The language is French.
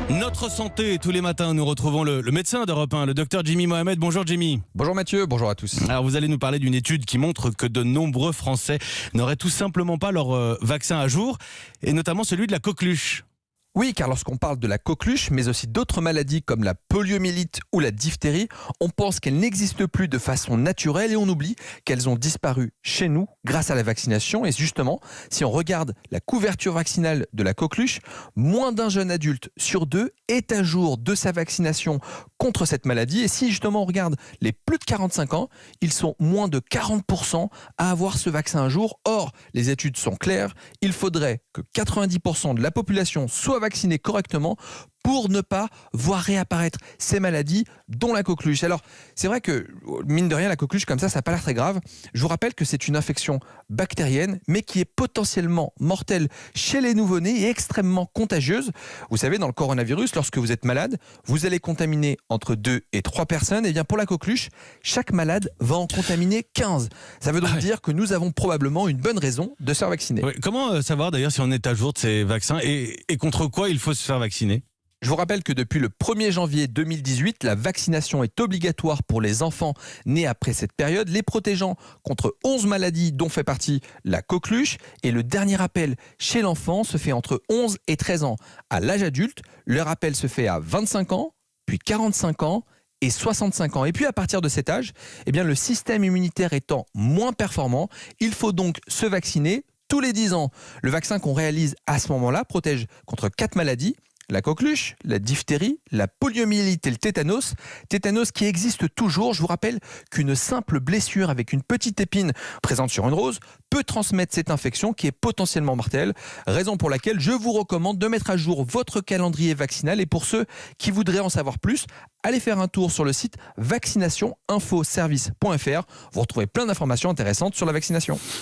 Notre santé, tous les matins, nous retrouvons le médecin d'Europe 1, le docteur Jimmy Mohamed. Bonjour Jimmy. Bonjour Mathieu, bonjour à tous. Alors vous allez nous parler d'une étude qui montre que de nombreux Français n'auraient tout simplement pas leur vaccin à jour, et notamment celui de la coqueluche. Oui, car lorsqu'on parle de la coqueluche, mais aussi d'autres maladies comme la poliomyélite ou la diphtérie, on pense qu'elles n'existent plus de façon naturelle et on oublie qu'elles ont disparu chez nous grâce à la vaccination. Et justement, si on regarde la couverture vaccinale de la coqueluche, moins d'un jeune adulte sur deux est à jour de sa vaccination contre cette maladie. Et si justement on regarde les plus de 45 ans, ils sont moins de 40% à avoir ce vaccin à jour. Or, les études sont claires, il faudrait que 90% de la population soit vaccinée correctement pour ne pas voir réapparaître ces maladies, dont la coqueluche. Alors, c'est vrai que, mine de rien, la coqueluche, comme ça n'a pas l'air très grave. Je vous rappelle que c'est une infection bactérienne, mais qui est potentiellement mortelle chez les nouveau-nés et extrêmement contagieuse. Vous savez, dans le coronavirus, lorsque vous êtes malade, vous allez contaminer entre 2 et 3 personnes. Et bien, pour la coqueluche, chaque malade va en contaminer 15. Ça veut donc dire que nous avons probablement une bonne raison de se faire vacciner. Ouais, comment savoir d'ailleurs si on est à jour de ces vaccins et contre quoi il faut se faire vacciner ? Je vous rappelle que depuis le 1er janvier 2018, la vaccination est obligatoire pour les enfants nés après cette période, les protégeant contre 11 maladies dont fait partie la coqueluche. Et le dernier rappel chez l'enfant se fait entre 11 et 13 ans. À l'âge adulte, le rappel se fait à 25 ans, puis 45 ans et 65 ans. Et puis à partir de cet âge, eh bien, le système immunitaire étant moins performant, il faut donc se vacciner tous les 10 ans. Le vaccin qu'on réalise à ce moment-là protège contre 4 maladies. La coqueluche, la diphtérie, la poliomyélite et le tétanos. Tétanos qui existe toujours. Je vous rappelle qu'une simple blessure avec une petite épine présente sur une rose peut transmettre cette infection qui est potentiellement mortelle. Raison pour laquelle je vous recommande de mettre à jour votre calendrier vaccinal. Et pour ceux qui voudraient en savoir plus, allez faire un tour sur le site vaccinationinfoservice.fr. Vous retrouvez plein d'informations intéressantes sur la vaccination.